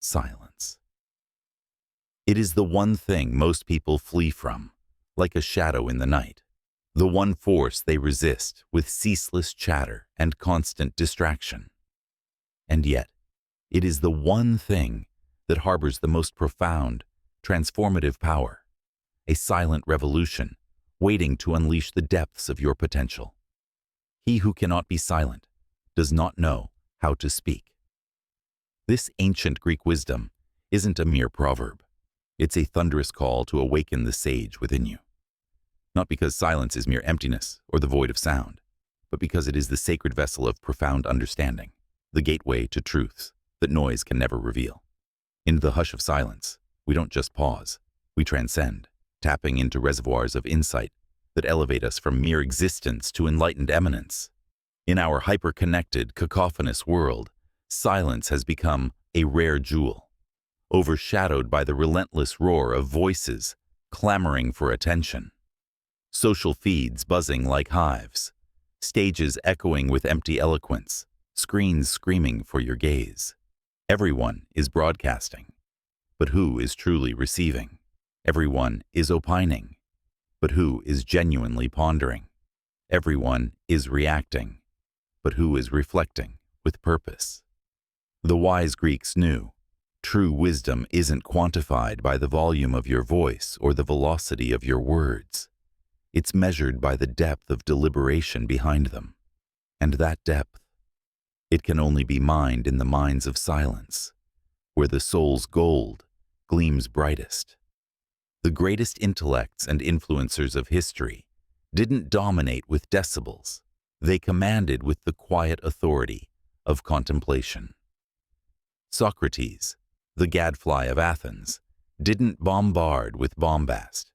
silence. It is the one thing most people flee from, like a shadow in the night. The one force they resist with ceaseless chatter and constant distraction. And yet, it is the one thing that harbors the most profound, transformative power, a silent revolution waiting to unleash the depths of your potential. He who cannot be silent does not know how to speak. This ancient Greek wisdom isn't a mere proverb. It's a thunderous call to awaken the sage within you. Not because silence is mere emptiness or the void of sound, but because it is the sacred vessel of profound understanding, the gateway to truths that noise can never reveal. In the hush of silence, we don't just pause, we transcend, tapping into reservoirs of insight that elevate us from mere existence to enlightened eminence. In our hyper-connected, cacophonous world, silence has become a rare jewel, overshadowed by the relentless roar of voices clamoring for attention. Social feeds buzzing like hives, stages echoing with empty eloquence, screens screaming for your gaze. Everyone is broadcasting, but who is truly receiving? Everyone is opining, but who is genuinely pondering? Everyone is reacting, but who is reflecting with purpose? The wise Greeks knew true wisdom isn't quantified by the volume of your voice or the velocity of your words. It's measured by the depth of deliberation behind them. And that depth, it can only be mined in the mines of silence, where the soul's gold gleams brightest. The greatest intellects and influencers of history didn't dominate with decibels. They commanded with the quiet authority of contemplation. Socrates, the gadfly of Athens, didn't bombard with bombast.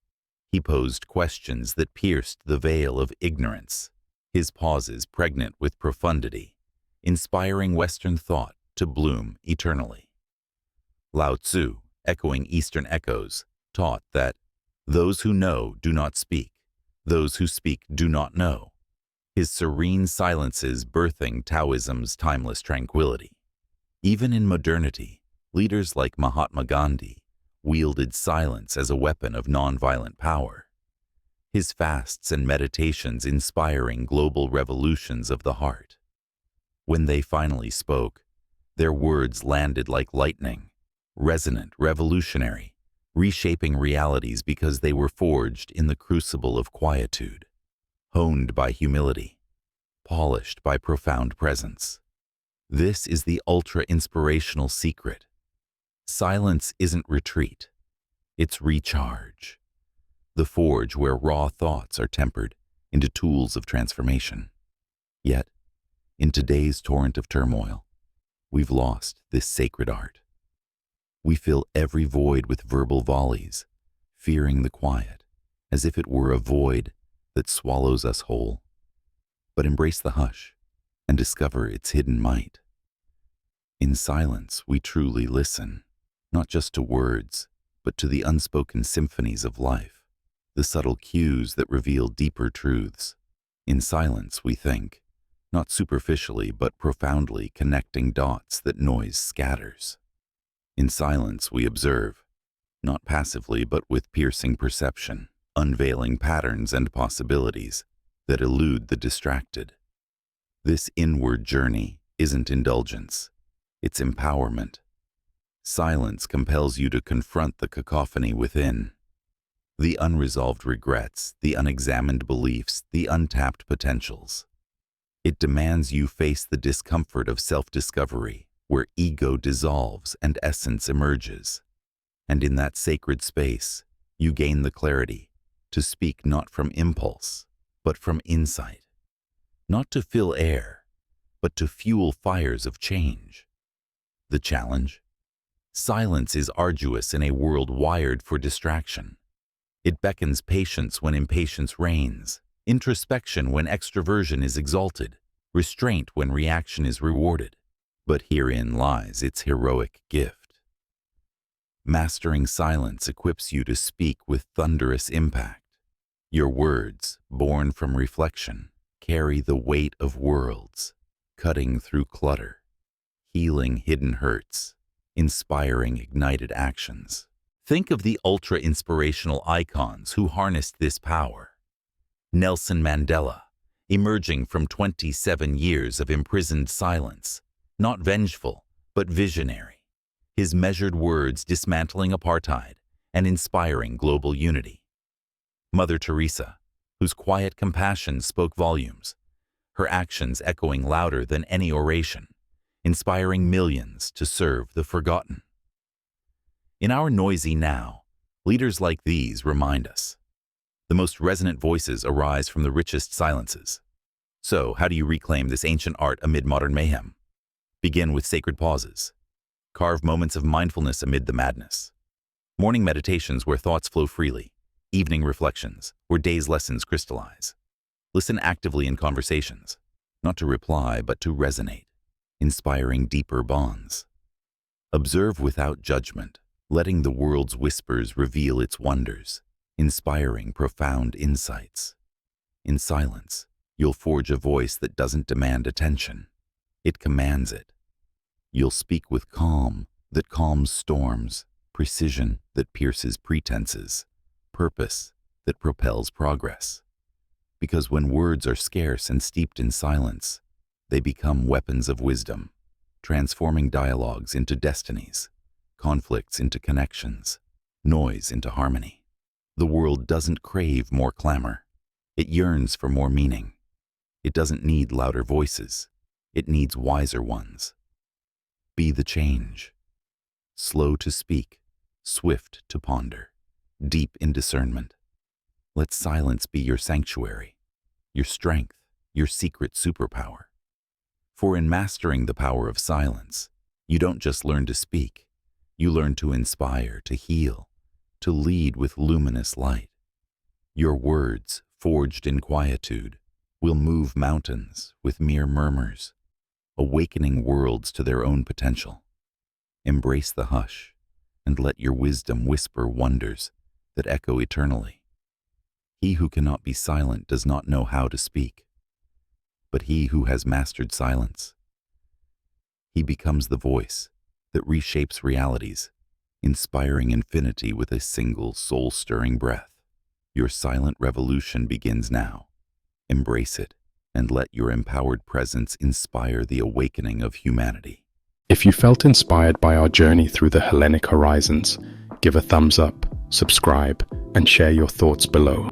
He posed questions that pierced the veil of ignorance, his pauses pregnant with profundity, inspiring Western thought to bloom eternally. Lao Tzu, echoing Eastern echoes, taught that those who know do not speak, those who speak do not know, his serene silences birthing Taoism's timeless tranquility. Even in modernity, leaders like Mahatma Gandhi wielded silence as a weapon of nonviolent power, his fasts and meditations inspiring global revolutions of the heart. When they finally spoke, their words landed like lightning, resonant, revolutionary, reshaping realities because they were forged in the crucible of quietude, honed by humility, polished by profound presence. This is the ultra-inspirational secret. Silence isn't retreat, it's recharge. The forge where raw thoughts are tempered into tools of transformation. Yet, in today's torrent of turmoil, we've lost this sacred art. We fill every void with verbal volleys, fearing the quiet, as if it were a void that swallows us whole. But embrace the hush and discover its hidden might. In silence, we truly listen, not just to words, but to the unspoken symphonies of life, the subtle cues that reveal deeper truths. In silence, we think, not superficially but profoundly connecting dots that noise scatters. In silence, we observe, not passively but with piercing perception, unveiling patterns and possibilities that elude the distracted. This inward journey isn't indulgence, it's empowerment. Silence compels you to confront the cacophony within, the unresolved regrets, the unexamined beliefs, the untapped potentials. It demands you face the discomfort of self-discovery, where ego dissolves and essence emerges. And in that sacred space, you gain the clarity to speak not from impulse, but from insight. Not to fill air, but to fuel fires of change. The challenge? Silence is arduous in a world wired for distraction. It beckons patience when impatience reigns, introspection when extroversion is exalted, restraint when reaction is rewarded. But herein lies its heroic gift. Mastering silence equips you to speak with thunderous impact. Your words, born from reflection, carry the weight of worlds, cutting through clutter, healing hidden hurts, inspiring ignited actions. Think of the ultra-inspirational icons who harnessed this power. Nelson Mandela, emerging from 27 years of imprisoned silence, not vengeful, but visionary. His measured words dismantling apartheid and inspiring global unity. Mother Teresa, whose quiet compassion spoke volumes, her actions echoing louder than any oration, inspiring millions to serve the forgotten. In our noisy now, leaders like these remind us. The most resonant voices arise from the richest silences. So, how do you reclaim this ancient art amid modern mayhem? Begin with sacred pauses. Carve moments of mindfulness amid the madness. Morning meditations where thoughts flow freely. Evening reflections where day's lessons crystallize. Listen actively in conversations, not to reply but to resonate, inspiring deeper bonds. Observe without judgment, letting the world's whispers reveal its wonders, inspiring profound insights. In silence, you'll forge a voice that doesn't demand attention. It commands it. You'll speak with calm that calms storms, precision that pierces pretenses, purpose that propels progress. Because when words are scarce and steeped in silence, they become weapons of wisdom, transforming dialogues into destinies, conflicts into connections, noise into harmony. The world doesn't crave more clamor. It yearns for more meaning. It doesn't need louder voices. It needs wiser ones. Be the change. Slow to speak, swift to ponder, deep in discernment. Let silence be your sanctuary, your strength, your secret superpower. For in mastering the power of silence, you don't just learn to speak, you learn to inspire, to heal, to lead with luminous light. Your words, forged in quietude, will move mountains with mere murmurs, awakening worlds to their own potential. Embrace the hush, and let your wisdom whisper wonders that echo eternally. He who cannot be silent does not know how to speak, but he who has mastered silence, he becomes the voice that reshapes realities, inspiring infinity with a single soul-stirring breath. Your silent revolution begins now. Embrace it, and let your empowered presence inspire the awakening of humanity. If you felt inspired by our journey through the Hellenic horizons, give a thumbs up, subscribe, and share your thoughts below.